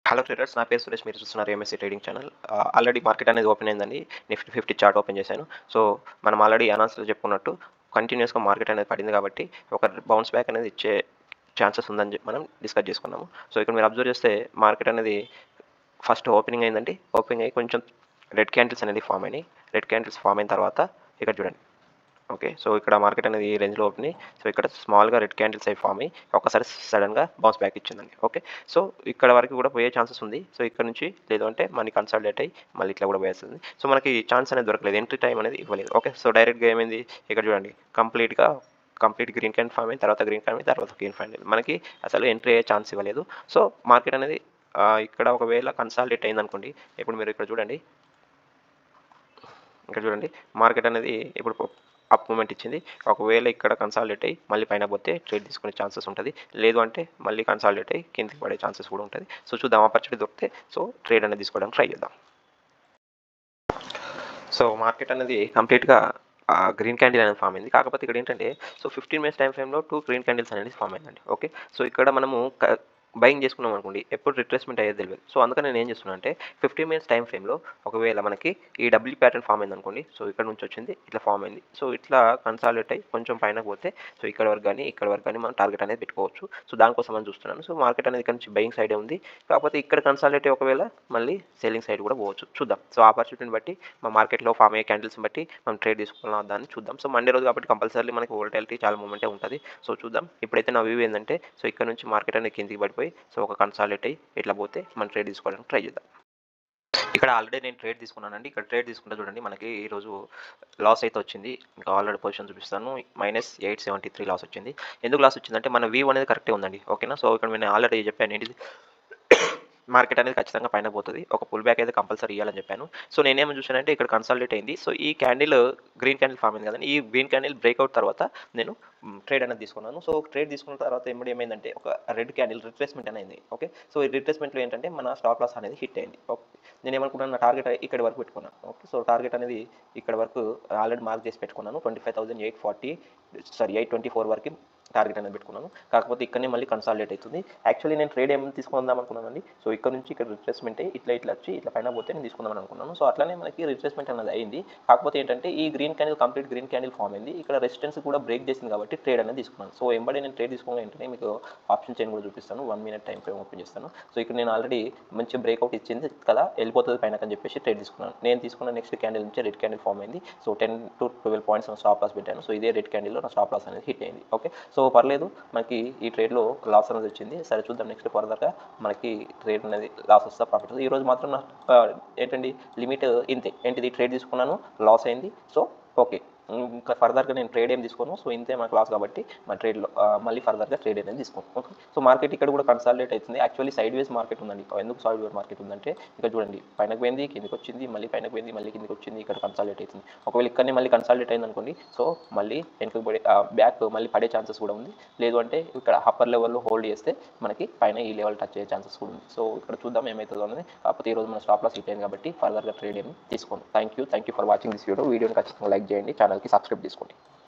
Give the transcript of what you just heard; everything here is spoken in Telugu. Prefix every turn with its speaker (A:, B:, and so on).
A: హలో ట్రేడర్స్, నా పేరు సురేష్. మీరు చూస్తున్నారు MSc trading channel. Already market అనేది ఓపెన్ అయిందండి. నిఫ్టీ 50 చార్ట్ ఓపెన్ చేశాను. సో మనం ఆల్రెడీ అనౌన్స్లో చెప్పుకున్నట్టు కంటిన్యూస్గా మార్కెట్ అనేది పడింది కాబట్టి ఒక బౌన్స్ బ్యాక్ అనేది ఇచ్చే ఛాన్సెస్ ఉందని చెప్పి మనం డిస్కస్ చేసుకున్నాము. సో ఇక్కడ మీరు అబ్జర్వ్ చేస్తే మార్కెట్ అనేది ఫస్ట్ ఓపెనింగ్ అయిందండి. ఓపెనింగ్ అయ్యి కొంచెం రెడ్ క్యాండిల్స్ అనేది ఫామ్ అయినాయి. రెడ్ క్యాండిల్స్ ఫామ్ అయిన తర్వాత ఇక్కడ చూడండి. ఓకే, సో ఇక్కడ మార్కెట్ అనేది ఈ రేంజ్లో ఓపెన్. సో ఇక్కడ స్మాల్గా రెడ్ క్యాండిల్స్ అయి ఫామ్ అయ్యి ఒకసారి సడన్గా బౌన్స్ బ్యాక్ ఇచ్చిందండి. ఓకే, సో ఇక్కడ వరకు కూడా పోయే ఛాన్సెస్ ఉంది. సో ఇక్కడ నుంచి లేదు అంటే మనీ కన్సాలిడేట్ అయ్యి మళ్ళీ ఇట్లా కూడా పోయేస్తుంది. సో మనకి ఛాన్స్ అనేది దొరకలేదు, ఎంట్రీ టైం అనేది ఇవ్వలేదు. ఓకే, సో డైరెక్ట్గా ఏమైంది ఇక్కడ చూడండి, కంప్లీట్ గ్రీన్ క్యాండిల్ ఫామ్ అయిన తర్వాత గ్రీన్ క్యాండిల్ తర్వాత గ్రీన్ క్యాండిల్, మనకి అసలు ఎంట్రీ అయ్యే ఛాన్స్ ఇవ్వలేదు. సో మార్కెట్ అనేది ఇక్కడ ఒకవేళ కన్సాలిడేట్ అయింది అనుకోండి. ఇప్పుడు మీరు ఇక్కడ చూడండి, మార్కెట్ అనేది ఇప్పుడు అప్ మూమెంట్ ఇచ్చింది. ఒకవేళ ఇక్కడ కన్సాలిడేట్ అయ్యి మళ్ళీ పైన పోతే ట్రేడ్ తీసుకునే ఛాన్సెస్ ఉంటుంది. లేదు అంటే మళ్ళీ కన్సాలిడేట్ అయ్యి కిందికి పడే ఛాన్సెస్ కూడా ఉంటుంది. సో చూద్దాం, ఆపర్చునిటీ దొరికితే సో ట్రేడ్ అనేది తీసుకోవడానికి ట్రై చేద్దాం. సో మార్కెట్ అనేది కంప్లీట్గా గ్రీన్ క్యాండిల్ అనేది ఫామ్ అయింది. కాకపోతే ఇక్కడ ఏంటంటే సో 15 మినిట్స్ టైం ఫ్రేమ్లో 2 గ్రీన్ క్యాండిల్స్ అనేది ఫామ్ అయిందండి. ఓకే, సో ఇక్కడ మనము బయింగ్ చేసుకున్నాం అనుకోండి, ఎప్పుడు రిట్రేస్మెంట్ అయ్యేది తెలియదు. సో అందుకని నేను ఏం చేస్తున్నాను అంటే 15 మినిట్స్ టైం ఫ్రేమ్లో ఒకవేళ మనకి ఈ డబ్ల్యూ ప్యాటర్న్ ఫామ్ అయింది అనుకోండి. సో ఇక్కడ నుంచి వచ్చింది ఇట్లా ఫామ్ అయింది. సో ఇట్లా కన్సాలిడేట్ అయ్యి కొంచెం పైన పోతే సో ఇక్కడ వరకు కానీ మనం టార్గెట్ అనేది పెట్టుకోవచ్చు. సో దానికోసం అని చూస్తున్నాను. సో మార్కెట్ అనేది ఇక్కడ నుంచి బయింగ్ సైడే ఉంది. కాకపోతే ఇక్కడ కన్సాలిడేట్ అయ్యి ఒకవేళ మళ్ళీ సెల్లింగ్ సైడ్ కూడా పోవచ్చు. చూద్దాం. సో ఆపర్చునిటీని బట్టి మా మార్కెట్లో ఫామ్ అయ్యే క్యాండిల్స్ని బట్టి మనం ట్రేడ్ తీసుకున్నాం దాన్ని చూద్దాం. సో మండే రోజు కాబట్టి కంపల్సరీ మనకి వోల్టాలిటీ చాలా మూమెంటే ఉంటుంది. సో చూద్దాం. ఇప్పుడైతే నా వ్యూ ఏంటంటే సో ఇక్కడ నుంచి మార్కెట్ అనేది కిందికి పడిపోయి సో ఒక కన్సాలిడేట్ అయ్యి ఇట్లా పోతే మనం ట్రేడ్ తీసుకోవడానికి ట్రై చేద్దాం. ఇక్కడ ఆల్రెడీ నేను ట్రేడ్ తీసుకున్నానండి. ఇక్కడ ట్రేడ్ తీసుకుంటే చూడండి, మనకి ఈరోజు లాస్ అయితే వచ్చింది. ఇంకా ఆల్రెడీ పొజిషన్ చూపిస్తాను. -873 లాస్ వచ్చింది. ఎందుకు లాస్ వచ్చిందంటే మన వ్యూ అనేది కరెక్టే ఉందండి. ఓకేనా, సో ఇక్కడ నేను ఆల్రెడీ చెప్పాను ఏంటిది, మార్కెట్ అనేది ఖచ్చితంగా పైన పోతుంది, ఒక పుల్ బ్యాక్ అయితే కంపల్సరీ ఇవ్వాలని చెప్పాను. సో నేనేమో చూసానంటే ఇక్కడ కన్సాలిడేట్ అయింది. సో ఈ క్యాండిల్ గ్రీన్ క్యాండిల్ ఫామ్ అయింది కదండి. ఈ గ్రీన్ క్యాండిల్ బ్రేక్అవుట్ తర్వాత నేను ట్రేడ్ అనేది తీసుకున్నాను. సో ట్రేడ్ తీసుకున్న తర్వాత ఏమైందంటే ఒక రెడ్ క్యాండిల్ రిట్రేస్మెంట్ అనేది. ఓకే, సో ఈ రిట్రేస్మెంట్లో ఏంటంటే మన స్టాప్ లాస్ అనేది హిట్ అయింది. ఓకే, నేను ఏమనుకున్నాను, నా టార్గెట్ ఇక్కడ వరకు పెట్టుకున్నాను. ఓకే, సో టార్గెట్ అనేది ఇక్కడ వరకు ఆల్రెడీ మార్క్ చేసి పెట్టుకున్నాను. 824 వరకు టార్గెట్ అనేది పెట్టుకున్నాను. కాకపోతే ఇక్కడనే మళ్ళీ కన్సాలిడేట్ అవుతుంది. యాక్చువల్లీ నేను ట్రేడ్ ఏమైనా తీసుకుందాం అనుకున్నానండి. సో ఇక్కడ నుంచి ఇక్కడ రిట్రేస్మెంట్ ఇట్లా వచ్చి ఇట్లా పైన పోతే నేను తీసుకుందామని అనుకున్నాను. సో అట్లనే మనకి రిట్రేస్మెంట్ అనేది అయింది. కాకపోతే ఏంటంటే ఈ green candle complete green candle form అయింది. ఇక్కడ రెసిస్టెన్స్ కూడా బ్రేక్ చేసింది కాబట్టి ట్రేడ్ అనేది తీసుకున్నాను. సో ఎంబడి నేను ట్రేడ్ తీసుకోవడం ఏంటంటే మీకు ఆప్షన్ చైన్ కూడా చూపిస్తాను. 1 మినిట్ టైం ఫ్రేమ్ ఓపెన్ చేస్తాను. సో ఇక్కడ నేను ఆల్రెడీ మంచి బ్రేక్అవుట్ ఇచ్చింది కదా, వెళ్ళిపోతుంది పైన అని చెప్పేసి ట్రేడ్ తీసుకున్నాను. నేను తీసుకున్న నెక్స్ట్ క్యాండిల్ నుంచి రెడ్ క్యాండిల్ ఫామ్ అయింది. So 10 to 12 points stop loss పెట్టాను. సో ఇదే రెడ్ క్యాండిల్లో నా స్టాప్ లాస్ అనేది హిట్ అయింది. ఓకే, సో పర్లేదు, మనకి ఈ ట్రేడ్లో లాస్ అనేది వచ్చింది. సరే చూద్దాం నెక్స్ట్ ఫర్దర్గా మనకి ట్రేడ్ అనేది లాస్ వస్తా ప్రాఫిట్ వస్తుంది. ఈరోజు మాత్రం నా ఏంటండి లిమిట్ ఇంతే. ఏంటిది, ట్రేడ్ తీసుకున్నాను, లాస్ అయింది. సో ఓకే, ఇంకా ఫర్దర్గా నేను ట్రేడ్ ఏం తీసుకోను. సో ఇంతే మనకు లాస్ కాబట్టి మన ట్రేడ్లో మళ్ళీ ఫర్దర్గా ట్రేడ్ అనేది తీసుకోను. ఓకే, సో మార్కెట్ ఇక్కడ కూడా కన్సాలిడేట్ అవుతుంది. యాక్చువల్లీ సైడ్ వేస్ మార్కెట్ ఉందండి. ఎందుకు సైడ్ వేస్ మార్కెట్ ఉందంటే ఇక్కడ చూడండి, పైనకు పోయింది, కిందికి వచ్చింది, మళ్ళీ పైనకు పోయింది, మళ్ళీ కిందికి వచ్చింది, ఇక్కడ కన్సాలిడేట్ అవుతుంది. ఒకవేళ ఇక్కడనే మళ్ళీ కన్సాలిడేట్ అయింది అనుకోండి, సో మళ్ళీ వెనక్కి పడే బ్యాక్ మళ్ళీ పడే ఛాన్సెస్ కూడా ఉంది. లేదు అంటే ఇక్కడ అప్పర్ లెవెల్లో హోల్డ్ చేస్తే మనకి పైన ఈ లెవెల్ టచ్ అయ్యే ఛాన్సెస్ కూడా ఉంది. సో ఇక్కడ చూద్దాం ఏమవుతుందో అనేది. కాకపోతే ఈరోజు మన స్టాప్ లాస్ హిట్ అయింది కాబట్టి ఫర్దర్గా ట్రేడ్ ఏమి తీసుకోండి. Thank you for watching this వీడియోని ఖచ్చితంగా లైక్ చేయండి, ఛానల్కి సబ్స్క్రైబ్ చేసుకోండి.